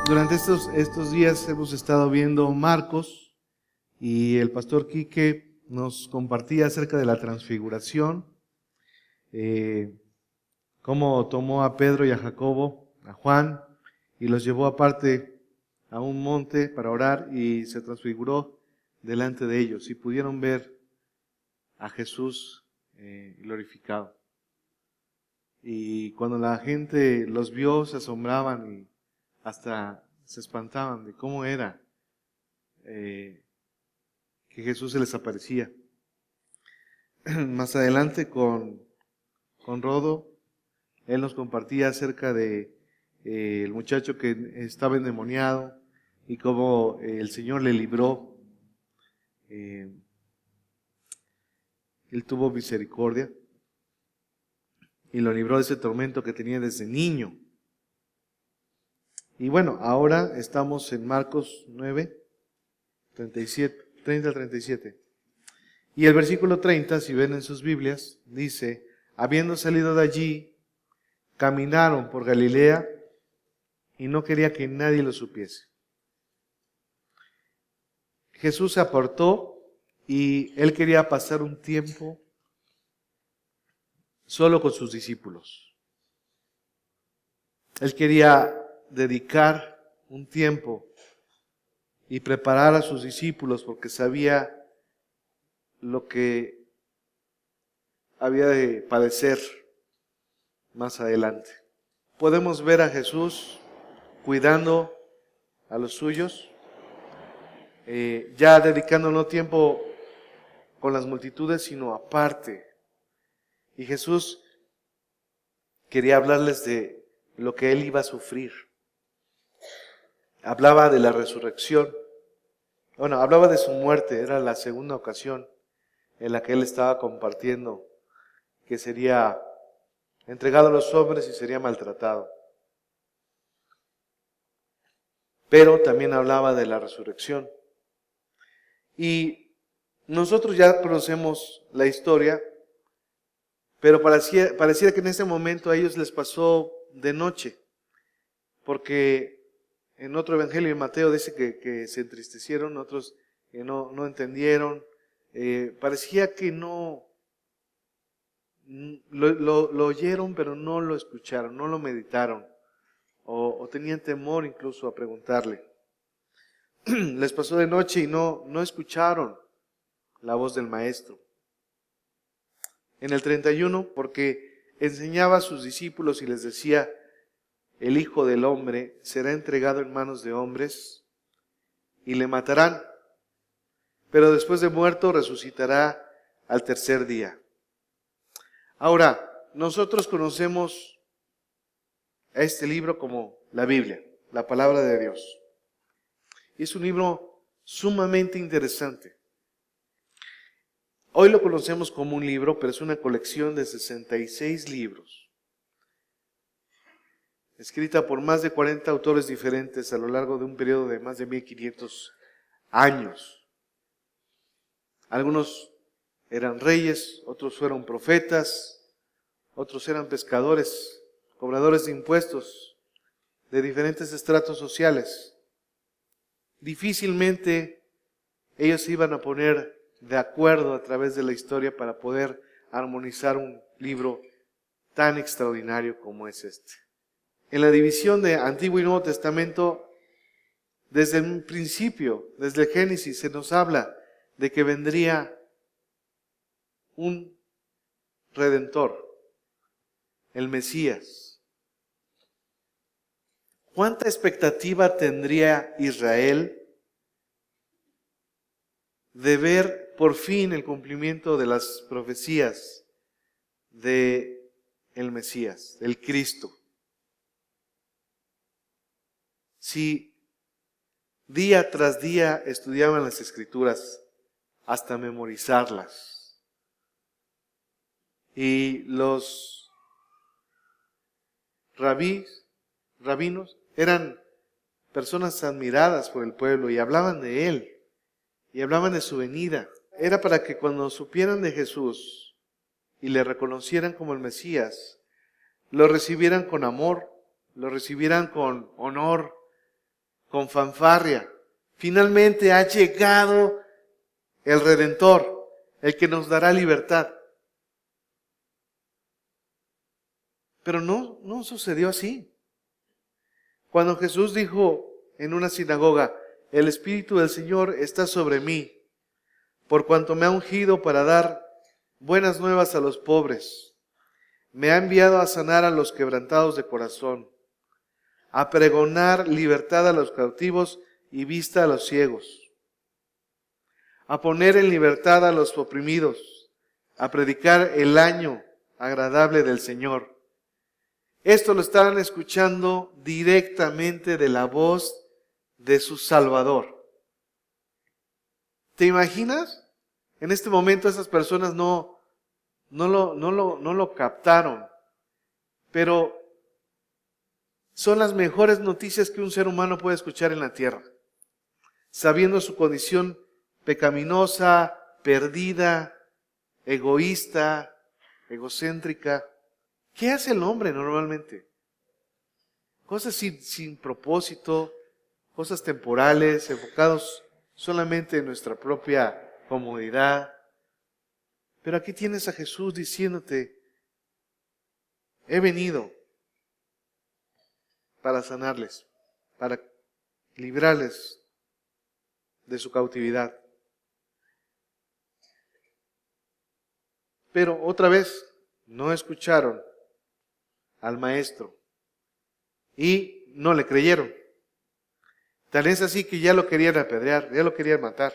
Durante estos días hemos estado viendo Marcos y el pastor Quique nos compartía acerca de la transfiguración, cómo tomó a Pedro y a Jacobo, a Juan, y los llevó aparte a un monte para orar y se transfiguró delante de ellos y pudieron ver a Jesús glorificado. Y cuando la gente los vio se asombraban y hasta se espantaban de cómo era que Jesús se les aparecía. Más adelante con Rodo, él nos compartía acerca de el muchacho que estaba endemoniado y cómo el Señor le libró. Él tuvo misericordia y lo libró de ese tormento que tenía desde niño. Y bueno, ahora estamos en Marcos 9, 30 al 37. Y el versículo 30, si ven en sus Biblias, dice: habiendo salido de allí, caminaron por Galilea y no quería que nadie lo supiese. Jesús se apartó y él quería pasar un tiempo solo con sus discípulos. Él quería dedicar un tiempo y preparar a sus discípulos porque sabía lo que había de padecer más adelante. Podemos ver a Jesús cuidando a los suyos, ya dedicando no tiempo con las multitudes, sino aparte. Y Jesús quería hablarles de lo que Él iba a sufrir. Hablaba de la resurrección. Bueno, hablaba de su muerte. Era la segunda ocasión en la que Él estaba compartiendo que sería entregado a los hombres y sería maltratado. Pero también hablaba de la resurrección. Y nosotros ya conocemos la historia, pero pareciera que en ese momento a ellos les pasó de noche, porque en otro evangelio de Mateo dice que se entristecieron, otros que no entendieron, parecía que no lo oyeron, pero no lo escucharon, no lo meditaron, o tenían temor incluso a preguntarle. Les pasó de noche y no escucharon la voz del maestro. En el 31, porque enseñaba a sus discípulos y les decía: el Hijo del Hombre será entregado en manos de hombres y le matarán, pero después de muerto resucitará al tercer día. Ahora, nosotros conocemos a este libro como la Biblia, la palabra de Dios. Y es un libro sumamente interesante. Hoy lo conocemos como un libro, pero es una colección de 66 libros, escrita por más de 40 autores diferentes a lo largo de un periodo de más de 1500 años. Algunos eran reyes, otros fueron profetas, otros eran pescadores, cobradores de impuestos de diferentes estratos sociales. Difícilmente ellos se iban a poner de acuerdo a través de la historia para poder armonizar un libro tan extraordinario como es este. En la división de Antiguo y Nuevo Testamento, desde el principio, desde el Génesis, se nos habla de que vendría un Redentor, el Mesías. ¿Cuánta expectativa tendría Israel de ver por fin el cumplimiento de las profecías de el Mesías, del Cristo? Si día tras día estudiaban las Escrituras hasta memorizarlas, y los rabinos eran personas admiradas por el pueblo y hablaban de Él y hablaban de su venida, era para que cuando supieran de Jesús y le reconocieran como el Mesías, lo recibieran con amor, lo recibieran con honor, con fanfarria. Finalmente ha llegado el Redentor, el que nos dará libertad. Pero no sucedió así. Cuando Jesús dijo en una sinagoga, el Espíritu del Señor está sobre mí, por cuanto me ha ungido para dar buenas nuevas a los pobres. Me ha enviado a sanar a los quebrantados de corazón, a pregonar libertad a los cautivos y vista a los ciegos, a poner en libertad a los oprimidos, a predicar el año agradable del Señor. Esto lo estaban escuchando directamente de la voz de su Salvador. ¿Te imaginas? En este momento esas personas no lo captaron, pero son las mejores noticias que un ser humano puede escuchar en la tierra, sabiendo su condición pecaminosa, perdida, egoísta, egocéntrica. ¿Qué hace el hombre normalmente? Cosas sin propósito, cosas temporales, enfocados solamente en nuestra propia comodidad. Pero aquí tienes a Jesús diciéndote, he venido para sanarles, para librarles de su cautividad. Pero otra vez, no escucharon al maestro y no le creyeron. Tal es así que ya lo querían apedrear, ya lo querían matar.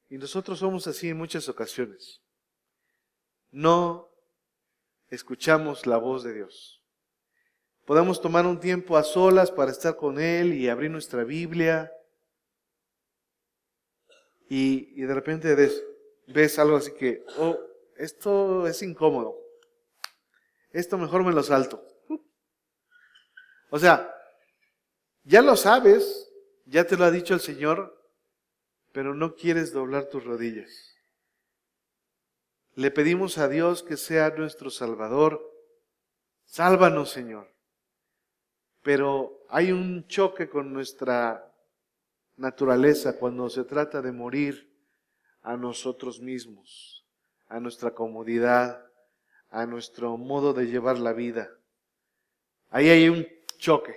Y nosotros somos así en muchas ocasiones. No escuchamos la voz de Dios. Podemos tomar un tiempo a solas para estar con Él y abrir nuestra Biblia. Y de repente ves algo así que, oh, esto es incómodo. Esto mejor me lo salto. O sea, ya lo sabes, ya te lo ha dicho el Señor, pero no quieres doblar tus rodillas. Le pedimos a Dios que sea nuestro Salvador. Sálvanos, Señor. Pero hay un choque con nuestra naturaleza cuando se trata de morir a nosotros mismos, a nuestra comodidad, a nuestro modo de llevar la vida. Ahí hay un choque.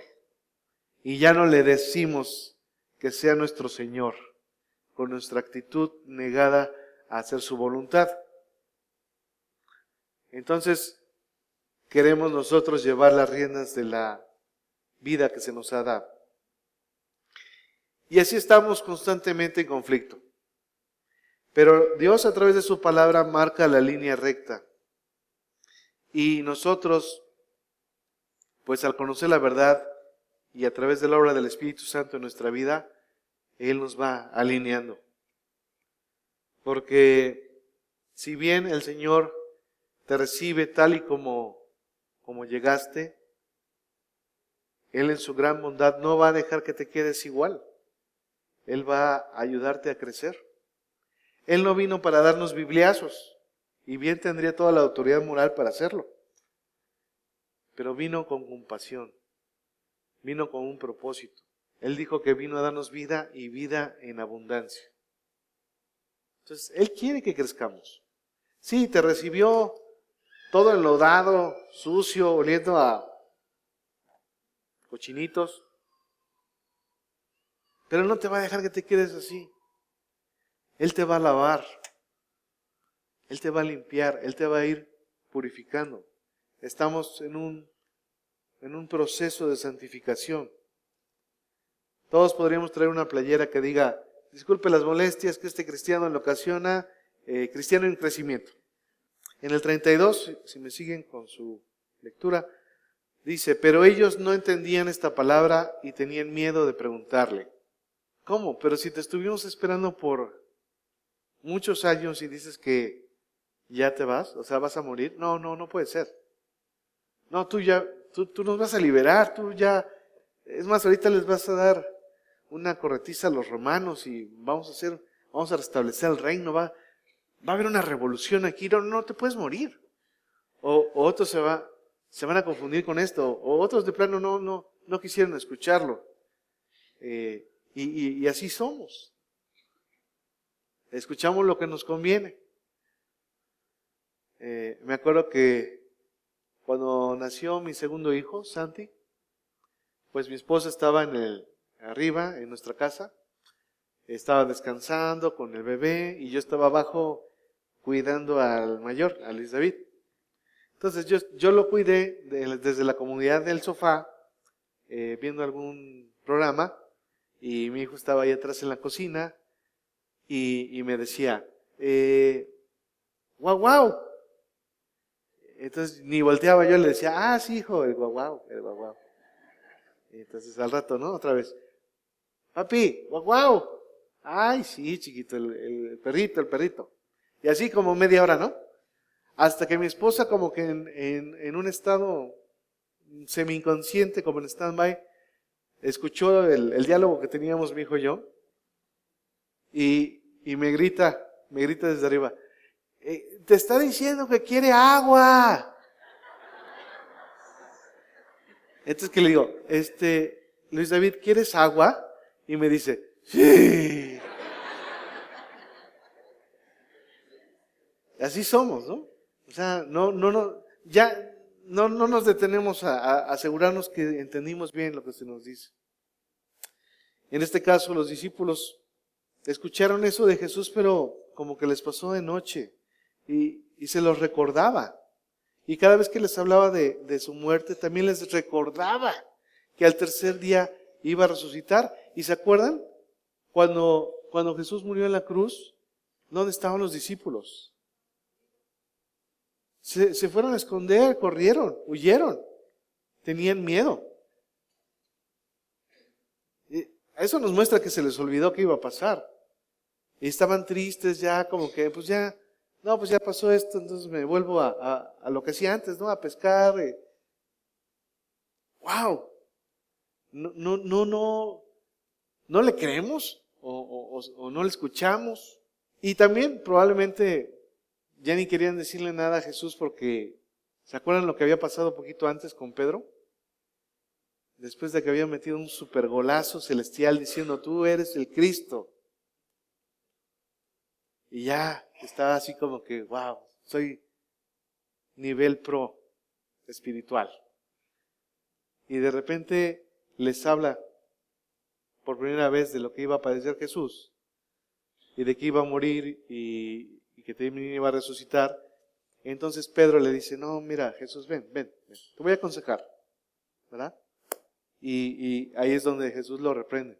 Y ya no le decimos que sea nuestro Señor, con nuestra actitud negada a hacer su voluntad. Entonces, queremos nosotros llevar las riendas de la vida que se nos ha dado. Y así estamos constantemente en conflicto. Pero Dios a través de su palabra marca la línea recta. Y nosotros, pues al conocer la verdad y a través de la obra del Espíritu Santo en nuestra vida, Él nos va alineando. Porque si bien el Señor te recibe tal y como llegaste, Él en su gran bondad no va a dejar que te quedes igual. Él va a ayudarte a crecer. Él no vino para darnos bibliazos, y bien tendría toda la autoridad moral para hacerlo. Pero vino con compasión, vino con un propósito. Él dijo que vino a darnos vida y vida en abundancia. Entonces, Él quiere que crezcamos. Sí, te recibió todo enlodado, sucio, oliendo a cochinitos, pero no te va a dejar que te quedes así. Él te va a lavar, Él te va a limpiar, Él te va a ir purificando. Estamos en un proceso de santificación. Todos podríamos traer una playera que diga, disculpe las molestias que este cristiano le ocasiona, cristiano en crecimiento. En el 32, si me siguen con su lectura, dice, pero ellos no entendían esta palabra y tenían miedo de preguntarle. ¿Cómo? Pero si te estuvimos esperando por muchos años y dices que ya te vas, o sea, vas a morir. No puede ser. No, tú nos vas a liberar, tú ya, es más, ahorita les vas a dar una corretiza a los romanos y vamos a restablecer el reino, va a haber una revolución aquí, no te puedes morir. O otros se van a confundir con esto, o otros de plano no quisieron escucharlo. Y así somos. Escuchamos lo que nos conviene. Me acuerdo que cuando nació mi segundo hijo, Santi, pues mi esposa estaba arriba, en nuestra casa. Estaba descansando con el bebé y yo estaba abajo cuidando al mayor, a Luis David. Entonces yo lo cuidé desde la comodidad del sofá, viendo algún programa, y mi hijo estaba ahí atrás en la cocina y me decía, guau, guau. Entonces ni volteaba, yo le decía, ah, sí, hijo, el guau, guau, el guau, guau. Y entonces al rato, ¿no? Otra vez, papi, guau, guau. Ay, sí, chiquito, el perrito, el perrito. Y así como media hora, ¿no? Hasta que mi esposa, como que en un estado semi-inconsciente, como en stand-by, escuchó el diálogo que teníamos mi hijo y yo, y me grita desde arriba, te está diciendo que quiere agua. Entonces que le digo, Luis David, ¿quieres agua? Y me dice, sí. Así somos, ¿no? O sea, ya no nos detenemos a asegurarnos que entendimos bien lo que se nos dice. En este caso, los discípulos escucharon eso de Jesús, pero como que les pasó de noche y se los recordaba. Y cada vez que les hablaba de su muerte, también les recordaba que al tercer día iba a resucitar. ¿Y se acuerdan? Cuando Jesús murió en la cruz, ¿dónde estaban los discípulos? Se fueron a esconder, corrieron, huyeron, tenían miedo. Eso nos muestra que se les olvidó que iba a pasar. Y estaban tristes ya, como que, pues ya pasó esto, entonces me vuelvo a lo que hacía antes, ¿no? A pescar. ¡Wow! No le creemos o no le escuchamos. Y también probablemente ya ni querían decirle nada a Jesús porque, ¿se acuerdan lo que había pasado poquito antes con Pedro? Después de que había metido un super golazo celestial diciendo, tú eres el Cristo. Y ya estaba así como que, wow, soy nivel pro espiritual. Y de repente les habla por primera vez de lo que iba a padecer Jesús y de que iba a morir y que también iba a resucitar. Entonces Pedro le dice, no, mira, Jesús, ven, te voy a aconsejar, ¿verdad? Y ahí es donde Jesús lo reprende.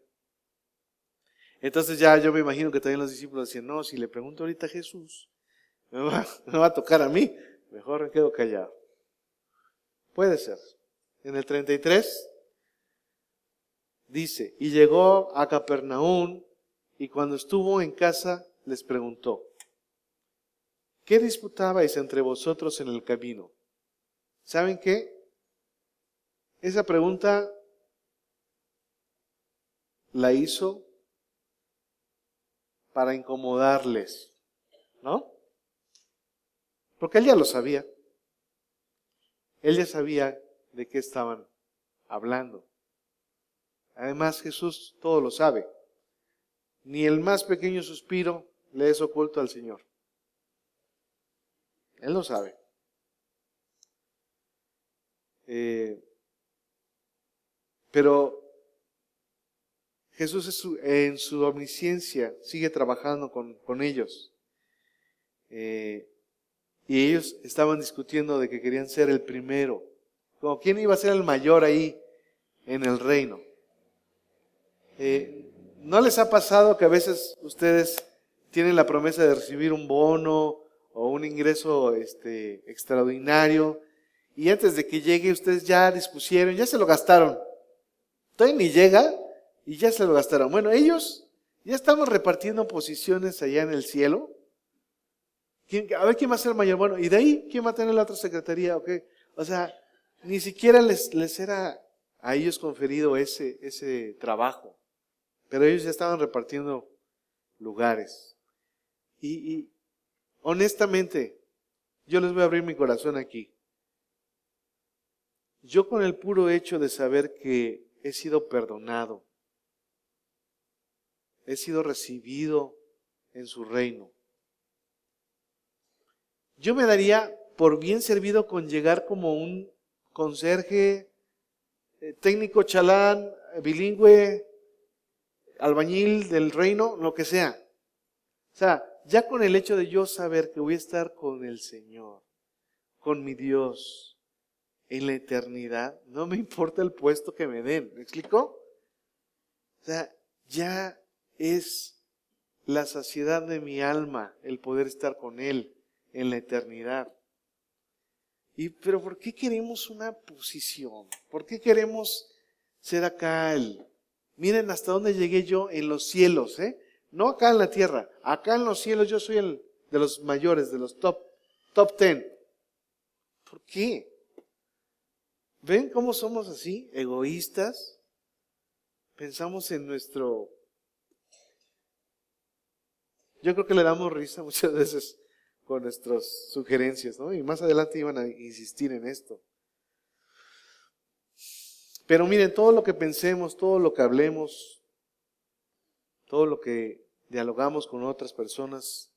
Entonces ya yo me imagino que también los discípulos decían, no, si le pregunto ahorita a Jesús, me va a tocar a mí, mejor me quedo callado. Puede ser. En el 33 dice, y llegó a Capernaum y cuando estuvo en casa les preguntó, ¿qué disputabais entre vosotros en el camino? ¿Saben qué? Esa pregunta la hizo para incomodarles, ¿no? Porque él ya lo sabía. Él ya sabía de qué estaban hablando. Además, Jesús todo lo sabe. Ni el más pequeño suspiro le es oculto al Señor. Él lo sabe. Pero Jesús en su omnisciencia sigue trabajando con ellos. Y ellos estaban discutiendo de que querían ser el primero. Como quién iba a ser el mayor ahí en el reino. ¿No les ha pasado que a veces ustedes tienen la promesa de recibir un bono o un ingreso extraordinario y antes de que llegue ustedes ya dispusieron, ya se lo gastaron? Todavía ni llega y ya se lo gastaron. Bueno, ellos ya estamos repartiendo posiciones allá en el cielo. A ver quién va a ser el mayor. Bueno, y de ahí, ¿quién va a tener la otra secretaría? Okay. O sea, ni siquiera les era a ellos conferido ese trabajo. Pero ellos ya estaban repartiendo lugares. Y honestamente, yo les voy a abrir mi corazón aquí. Yo con el puro hecho de saber que he sido perdonado, he sido recibido en su reino. Yo me daría por bien servido con llegar como un conserje, técnico chalán, bilingüe, albañil del reino, lo que sea. O sea, ya con el hecho de yo saber que voy a estar con el Señor, con mi Dios, en la eternidad, no me importa el puesto que me den. ¿Me explico? O sea, ya es la saciedad de mi alma el poder estar con Él en la eternidad. Pero ¿por qué queremos una posición? ¿Por qué queremos ser acá miren hasta dónde llegué yo en los cielos, ¿eh? No acá en la tierra, acá en los cielos yo soy el de los mayores, de los top 10. ¿Por qué? ¿Ven cómo somos así? Egoístas. Pensamos en nuestro... Yo creo que le damos risa muchas veces con nuestras sugerencias, ¿no? Y más adelante iban a insistir en esto. Pero miren, todo lo que pensemos, todo lo que hablemos, todo lo que dialogamos con otras personas,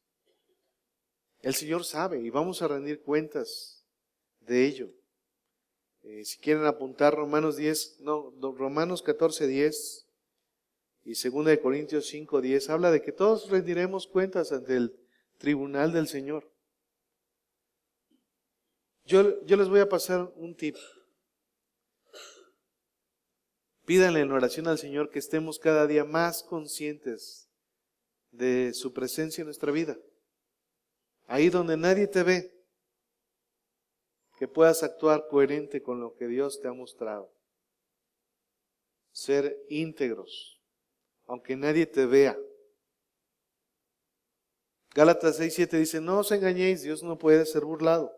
el Señor sabe y vamos a rendir cuentas de ello. Si quieren apuntar Romanos 14:10 y 2 Corintios 5:10, habla de que todos rendiremos cuentas ante el tribunal del Señor. Yo les voy a pasar un tip. Pídanle en oración al Señor que estemos cada día más conscientes de su presencia en nuestra vida. Ahí donde nadie te ve, que puedas actuar coherente con lo que Dios te ha mostrado. Ser íntegros, aunque nadie te vea. Gálatas 6:7 dice, no os engañéis, Dios no puede ser burlado.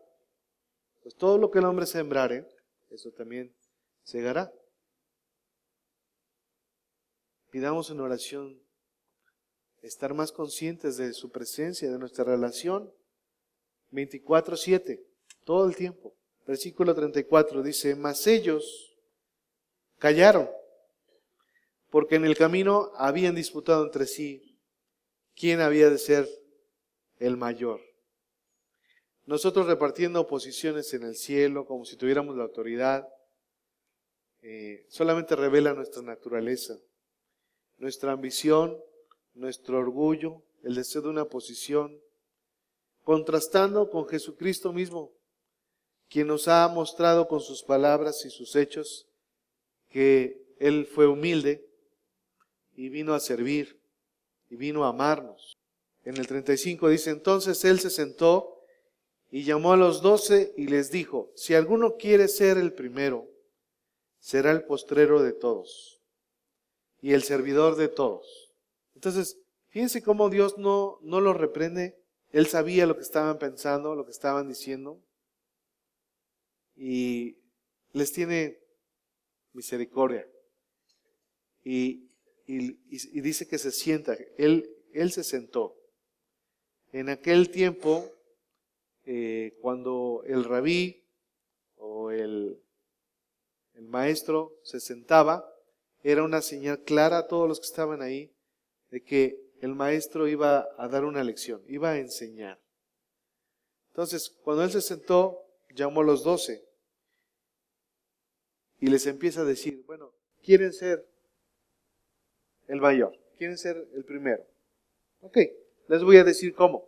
Pues todo lo que el hombre sembrare, eso también segará. Pidamos en oración estar más conscientes de su presencia, de nuestra relación. 24:7, todo el tiempo. Versículo 34 dice, mas ellos callaron, porque en el camino habían disputado entre sí quién había de ser el mayor. Nosotros repartiendo posiciones en el cielo como si tuviéramos la autoridad, solamente revela nuestra naturaleza, nuestra ambición, nuestro orgullo, el deseo de una posición, contrastando con Jesucristo mismo, quien nos ha mostrado con sus palabras y sus hechos que Él fue humilde y vino a servir y vino a amarnos. En el 35 dice, entonces Él se sentó y llamó a los 12 y les dijo, si alguno quiere ser el primero, será el postrero de todos y el servidor de todos. Entonces, fíjense cómo Dios no los reprende. Él sabía lo que estaban pensando, lo que estaban diciendo, y les tiene misericordia. Y dice que se sienta. Él se sentó. En aquel tiempo, cuando el rabí o el maestro se sentaba, era una señal clara a todos los que estaban ahí de que el maestro iba a dar una lección, iba a enseñar. Entonces, cuando él se sentó, llamó a los 12 y les empieza a decir, bueno, ¿quieren ser el mayor? ¿Quieren ser el primero? Ok, les voy a decir cómo.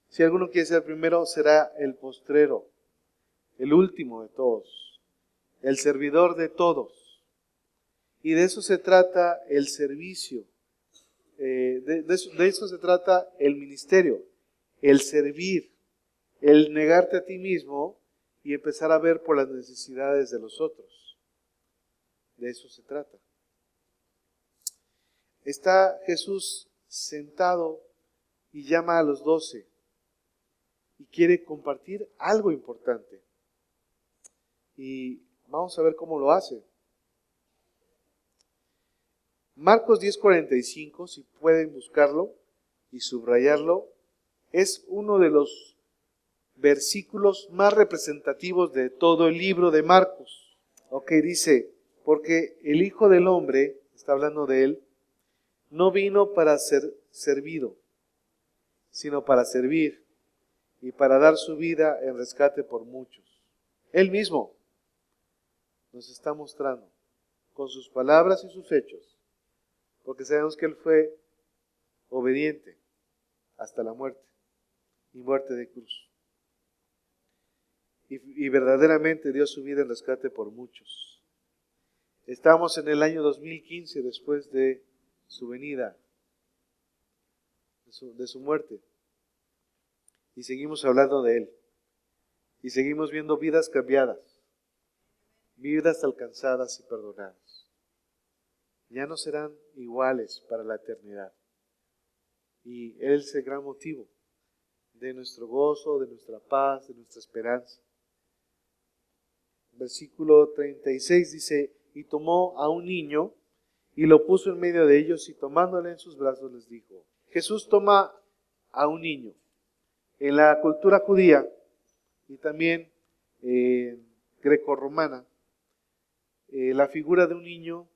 Si alguno quiere ser el primero, será el postrero, el último de todos, el servidor de todos. Y de eso se trata el servicio. De eso se trata el ministerio, el servir, el negarte a ti mismo y empezar a ver por las necesidades de los otros. De eso se trata. Está Jesús sentado y llama a los 12 y quiere compartir algo importante. Y vamos a ver cómo lo hace. Marcos 10:45, si pueden buscarlo y subrayarlo, es uno de los versículos más representativos de todo el libro de Marcos. Ok, dice, porque el Hijo del Hombre, está hablando de Él, no vino para ser servido, sino para servir y para dar su vida en rescate por muchos. Él mismo nos está mostrando con sus palabras y sus hechos, porque sabemos que Él fue obediente hasta la muerte y muerte de cruz. Y verdaderamente dio su vida en rescate por muchos. Estamos en el año 2015 después de su venida, de su muerte. Y seguimos hablando de Él. Y seguimos viendo vidas cambiadas, vidas alcanzadas y perdonadas. Ya no serán iguales para la eternidad. Y Él es el gran motivo de nuestro gozo, de nuestra paz, de nuestra esperanza. Versículo 36 dice, y tomó a un niño y lo puso en medio de ellos y tomándole en sus brazos les dijo. Jesús toma a un niño. En la cultura judía y también grecorromana, la figura de un niño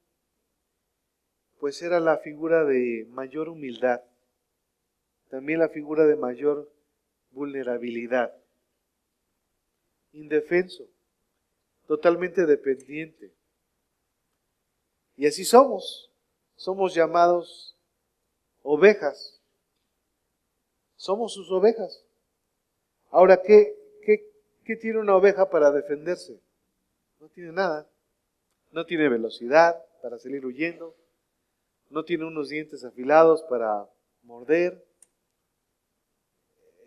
pues era la figura de mayor humildad, también la figura de mayor vulnerabilidad, indefenso, totalmente dependiente. Y así somos llamados ovejas, somos sus ovejas. Ahora, ¿qué tiene una oveja para defenderse? No tiene nada, no tiene velocidad para salir huyendo, no tiene unos dientes afilados para morder.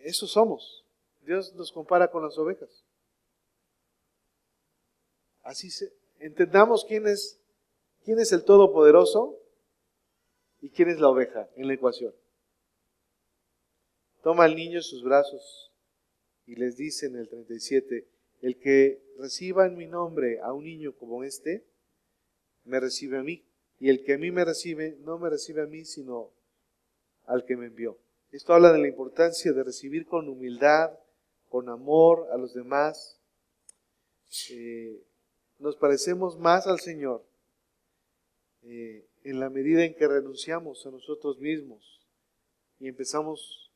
Eso somos. Dios nos compara con las ovejas. Entendamos quién es el Todopoderoso y quién es la oveja en la ecuación. Toma al niño en sus brazos y les dice en el 37, el que reciba en mi nombre a un niño como este, me recibe a mí. Y el que a mí me recibe, no me recibe a mí, sino al que me envió. Esto habla de la importancia de recibir con humildad, con amor a los demás. Nos parecemos más al Señor en la medida en que renunciamos a nosotros mismos y empezamos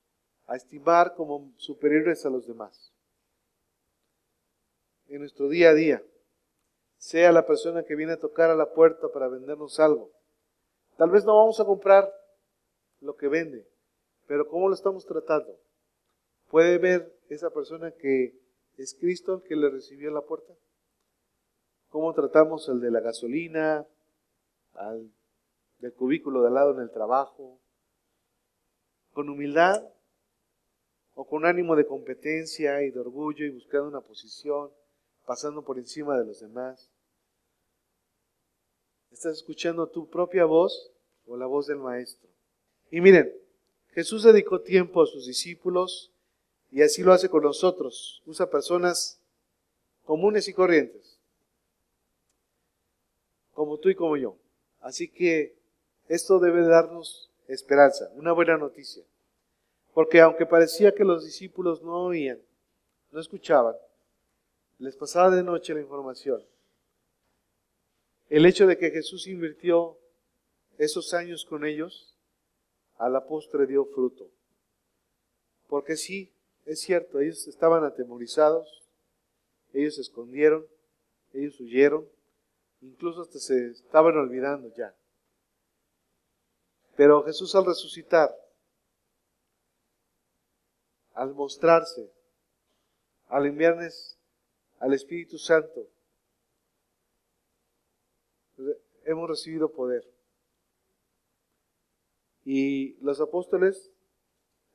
a estimar como superiores a los demás. En nuestro día a día, sea la persona que viene a tocar a la puerta para vendernos algo. Tal vez no vamos a comprar lo que vende, pero ¿cómo lo estamos tratando? ¿Puede ver esa persona que es Cristo el que le recibió en la puerta? ¿Cómo tratamos al de la gasolina, al del cubículo de al lado en el trabajo? ¿Con humildad o con ánimo de competencia y de orgullo y buscando una posición, pasando por encima de los demás? ¿Estás escuchando tu propia voz o la voz del Maestro? Y miren, Jesús dedicó tiempo a sus discípulos y así lo hace con nosotros. Usa personas comunes y corrientes, como tú y como yo. Así que esto debe darnos esperanza, una buena noticia. Porque aunque parecía que los discípulos no oían, no escuchaban, les pasaba de noche la información. El hecho de que Jesús invirtió esos años con ellos, a la postre dio fruto. Porque sí, es cierto, ellos estaban atemorizados, ellos se escondieron, ellos huyeron, incluso hasta se estaban olvidando ya. Pero Jesús al resucitar, al mostrarse, al enviarles al Espíritu Santo, hemos recibido poder. Y los apóstoles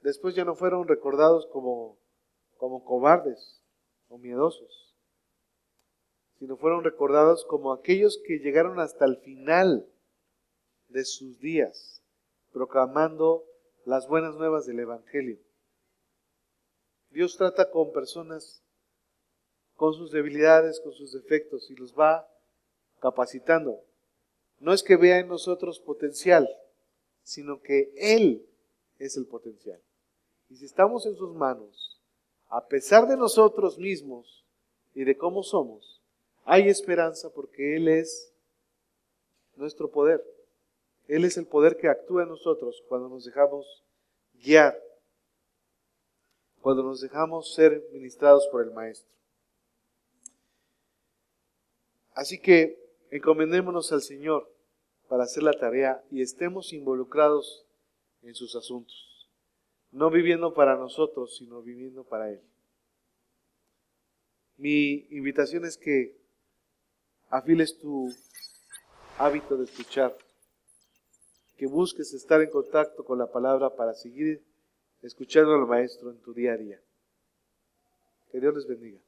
después ya no fueron recordados como cobardes o miedosos, sino fueron recordados como aquellos que llegaron hasta el final de sus días, proclamando las buenas nuevas del Evangelio. Dios trata con personas con sus debilidades, con sus defectos, y los va capacitando. No es que vea en nosotros potencial, sino que Él es el potencial. Y si estamos en sus manos, a pesar de nosotros mismos y de cómo somos, hay esperanza porque Él es nuestro poder. Él es el poder que actúa en nosotros cuando nos dejamos guiar, cuando nos dejamos ser ministrados por el Maestro. Así que encomendémonos al Señor para hacer la tarea y estemos involucrados en sus asuntos, no viviendo para nosotros, sino viviendo para Él. Mi invitación es que afiles tu hábito de escuchar, que busques estar en contacto con la palabra para seguir escuchando al Maestro en tu día a día. Que Dios les bendiga.